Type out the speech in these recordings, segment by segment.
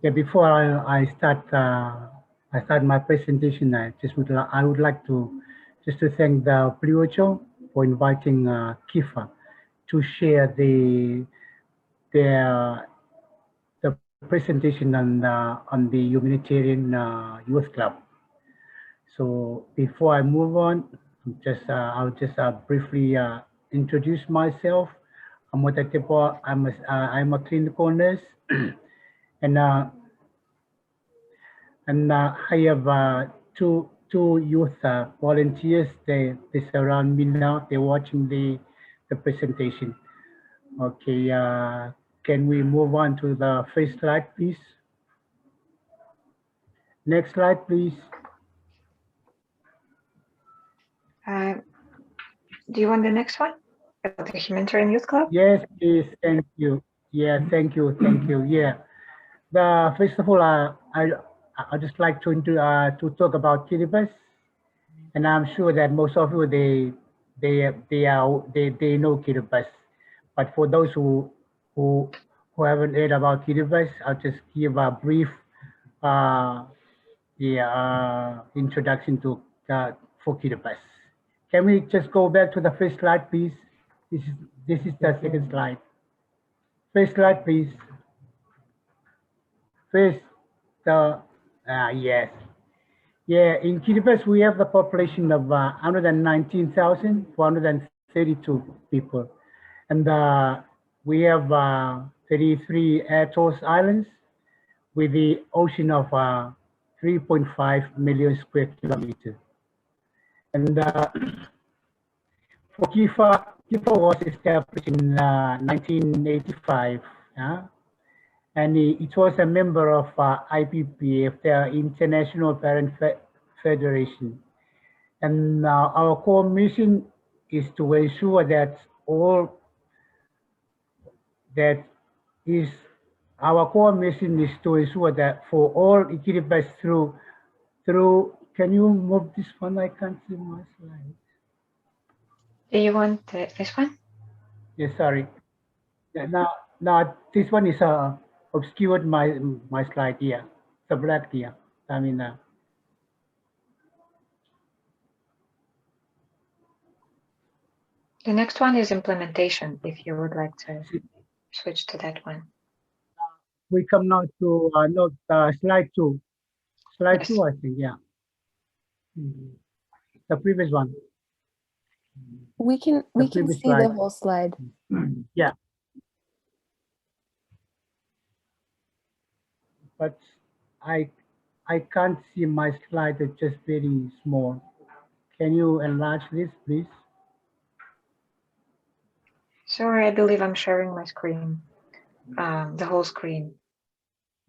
Yeah, before I start my presentation, I would like to thank the Pliocho for inviting Kifa to share the presentation on the Humanitarian Youth Club. So before I move on, I'll just briefly introduce myself. I'm a clinical nurse, and I have two youth volunteers. They surround me now. They're watching the presentation. Okay, can we move on to the first slide, please? Next slide, please. Do you want the next one? The Humanitarian Youth Club? Yes, please. Thank you. Yeah, thank you. Yeah. First of all, I just like to talk about Kiribati, and I'm sure that most of you they know Kiribati, but for those who haven't heard about Kiribati, I'll just give a brief introduction to for Kiribati. Can we just go back to the first slide, please? This is the second slide. First slide, please. First, yes. Yeah, in Kiribati, we have the population of 119,432 people. And we have 33 atolls islands with the ocean of 3.5 million square kilometers. And for Kifa was established in 1985. And it was a member of IPPF, the International Parent Federation. And our core mission is to ensure that our core mission is to ensure that for all Kiribati through, can you move this one? I can't see my slide. Do you want this one? Yes, sorry. Yeah, now this one is obscured my slide here. The black here. I mean. The next one is implementation, if you would like to switch to that one. We come now to slide 2. Slide yes. 2, I think, yeah. The previous one. We can see slide. The whole slide. Yeah. But I can't see my slide, it's just very small. Can you enlarge this, please? Sorry, I believe I'm sharing my screen, the whole screen.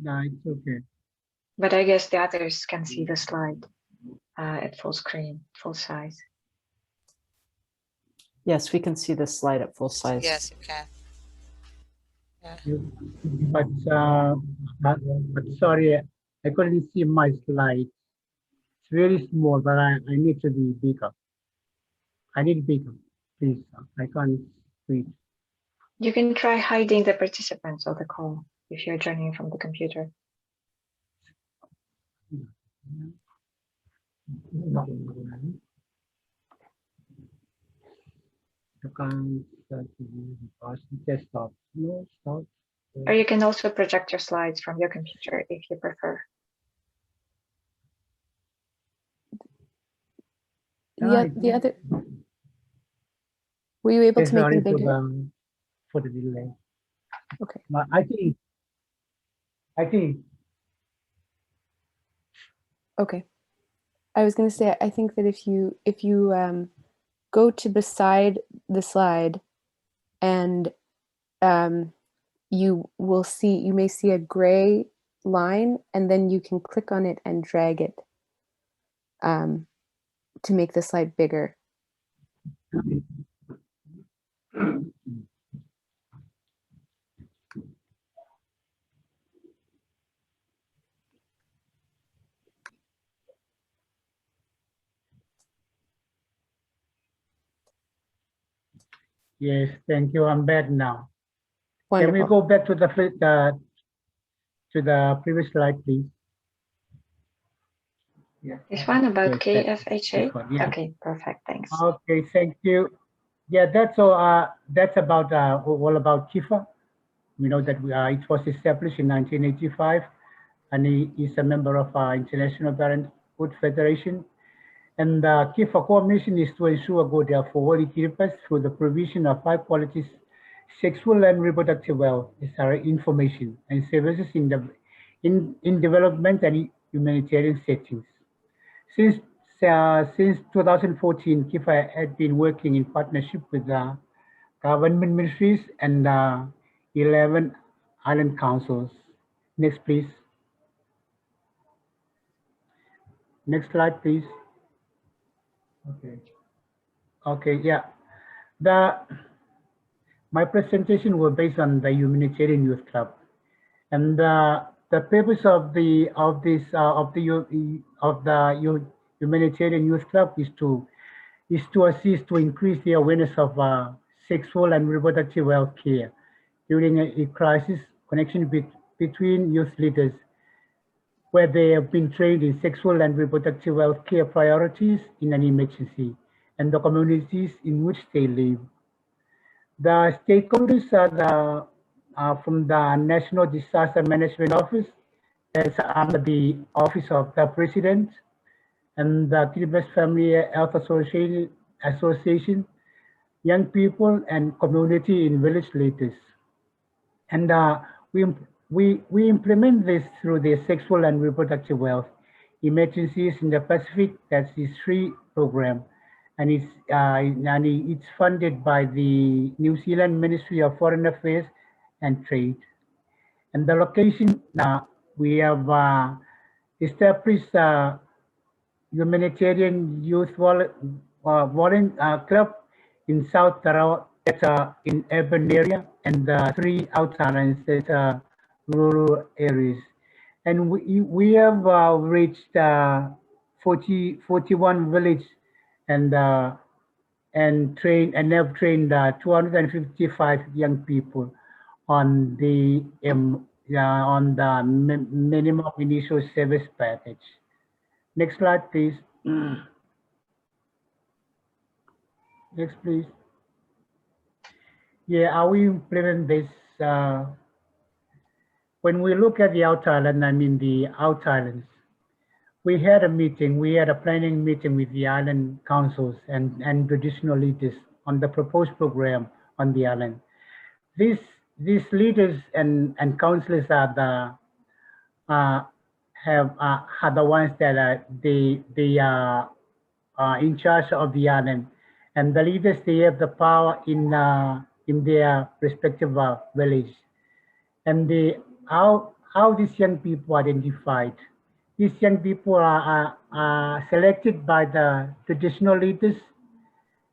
No, it's okay. But I guess the others can see the slide at full screen, full size. Yes, we can see the slide at full size. Yes, you can. Yeah. But sorry, I couldn't see my slide. It's very small, but I need to be bigger. I need bigger, please. I can't read. You can try hiding the participants of the call if you're joining from the computer. Desktop. No, stop. Or you can also project your slides from your computer if you prefer. The other. Were you able to make them bigger? For the delay. Okay. I think. Okay. I was going to say, I think that if you go to beside the slide and you may see a gray line, and then you can click on it and drag it to make the slide bigger. Yes, thank you. I'm back now. Wonderful. Can we go back to the to the previous slide, please. Yeah. This one about Yes, KFHA? this one, yeah. Okay, perfect, thanks. Okay, thank you. Yeah, that's all. That's about all about KIFA. We know that it was established in 1985, and he is a member of our International Parenthood Federation. And the KIFA core mission is to ensure good health for all Kiribati through the provision of high quality sexual and reproductive health information and services in development and humanitarian settings. Since 2014, KIFA had been working in partnership with government ministries and 11 island councils. Next, please. Next slide, please. Okay. Okay, yeah. My presentation was based on the Humanitarian Youth Club, and the purpose of the Humanitarian Youth Club is to assist to increase the awareness of sexual and reproductive health care during a crisis connection between youth leaders, where they have been trained in sexual and reproductive health care priorities in an emergency and the communities in which they live. The stakeholders are from the National Disaster Management Office, that's under the Office of the President, and the Kiribati Family Health Association, young people and community in village leaders. And we implement this through the sexual and reproductive health emergencies in the Pacific. That's the free program, and it's funded by the New Zealand Ministry of Foreign Affairs and Trade. And the location, we have established Humanitarian Youth Club in South Tarawa, that's in urban area, and 3 outer islands, that's rural areas. And we have reached 41 villages and have trained 255 young people on the minimum initial service package. Next slide, please. Next, please. Yeah, how we implement this? When we look at the outer island, I mean the outer islands, we had a planning meeting with the island councils and traditional leaders on the proposed program on the island. These leaders and councillors are the ones that they are in charge of the island, and the leaders, they have the power in their respective village. And how these young people are identified. These young people are selected by the traditional leaders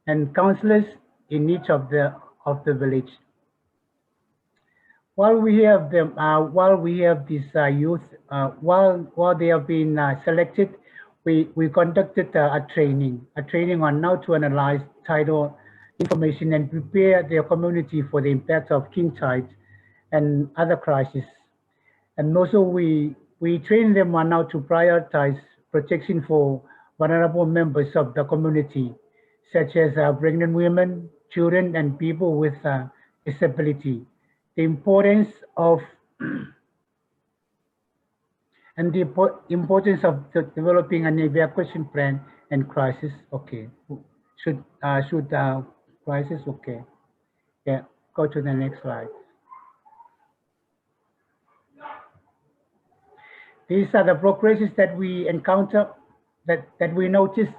and councillors in each of the village. While we have them, while we have these youth, while they have been selected, we conducted a training on how to analyze tidal information and prepare their community for the impact of king tides and other crises. And also we train them on how to prioritize protection for vulnerable members of the community, such as pregnant women, children, and people with disability. The importance of developing an evacuation plan and crisis. Okay, should crisis. Okay, yeah. Go to the next slide. These are the progresses that we encounter, that we notice.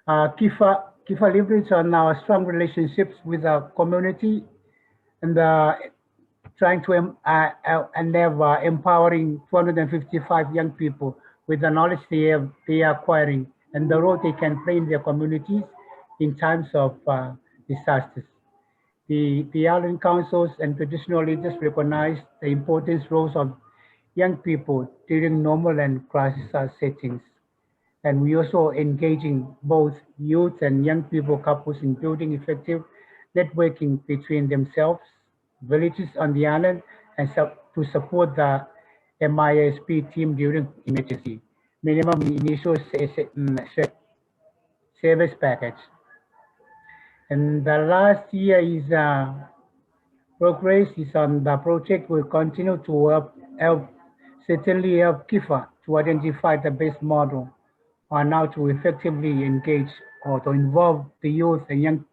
KIFA leverage on our strong relationships with our community, and trying to empowering 255 young people with the knowledge they are acquiring and the role they can play in their communities in times of disasters. The island councils and traditional leaders recognize the important roles of young people during normal and crisis settings. And we also engaging both youth and young people couples in building effective networking between themselves, villages on the island, and to support the MISP team during emergency, minimum initial service package. And the last year is progress is on the project will continue to certainly help KIFA to identify the best model on how to effectively engage or to involve the youth and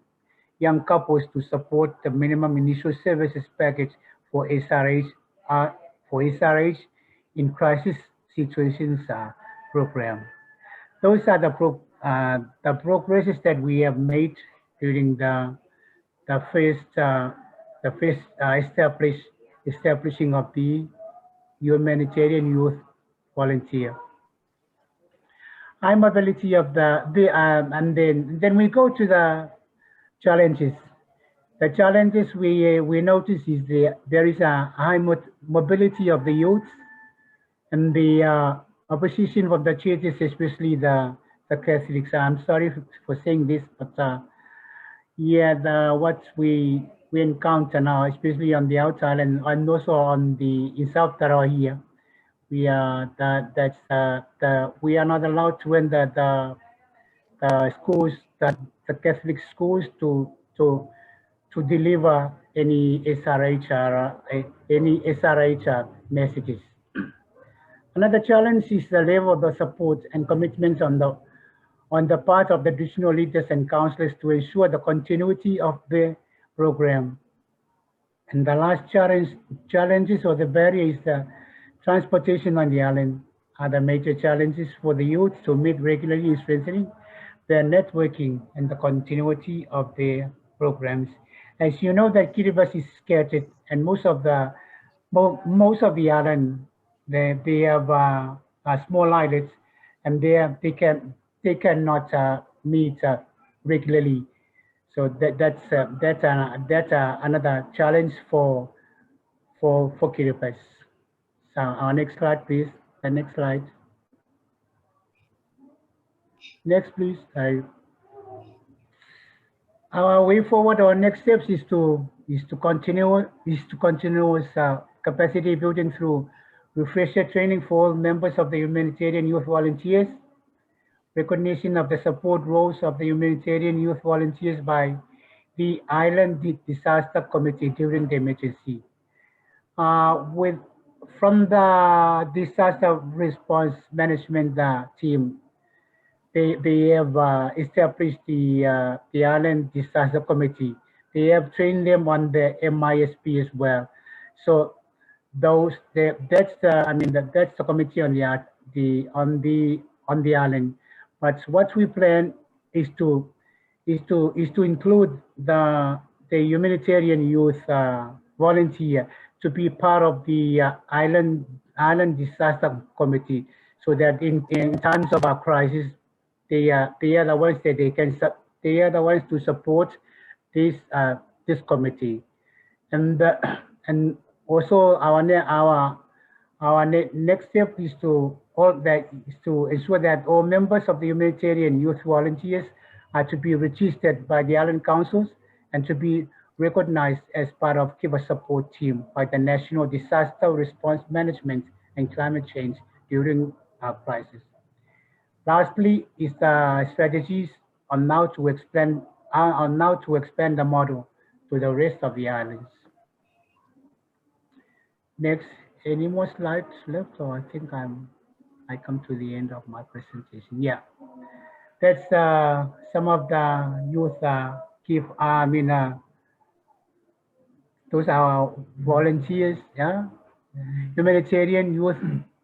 young couples to support the minimum initial services package for SRH in crisis situations program. Those are the progresses that we have made during the first establishing of the humanitarian youth volunteer. High mobility of and then we go to the challenges. The challenges we notice is there is a high mobility of the youth and the opposition of the churches, especially the Catholics. I'm sorry for saying this, but yeah, what we encounter now, especially on the outside and also on in South Tarawa here, we are we are not allowed to enter the schools, the Catholic schools to deliver any SRH messages. Another challenge is the level of the support and commitments on the part of the traditional leaders and counselors to ensure the continuity of the program. And the last challenges or the barrier is the transportation on the island. Other major challenges for the youth to meet regularly in strengthening their networking and the continuity of their programs. As you know, that Kiribati is scattered, and most of the island they have small islets, and they cannot meet regularly. So that's another challenge for Kiribati. So our next slide, please. The next slide. Next, please. Our way forward, our next steps is to continue capacity building through refresher training for all members of the humanitarian youth volunteers, recognition of the support roles of the humanitarian youth volunteers by the Island Disaster Committee during the emergency. From the disaster response management team, they have established the Island Disaster Committee. They have trained them on the MISP as well. So that's the committee on the island. But what we plan is to include the humanitarian youth volunteer to be part of the island disaster committee, so that in times of a crisis, they are the ones that they are the ones to support this committee, and also our next step is to ensure that all members of the humanitarian youth volunteers are to be registered by the island councils and to be recognized as part of KIFA support team by the National Disaster Response Management and Climate Change during crisis. Lastly, is the strategies on how to expand the model to the rest of the islands. Next, any more slides left? Or I think I come to the end of my presentation. Yeah, that's some of the youth those are volunteers, yeah, humanitarian youth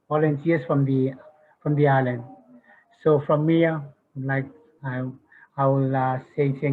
volunteers from the island. So from me, I will say thank you.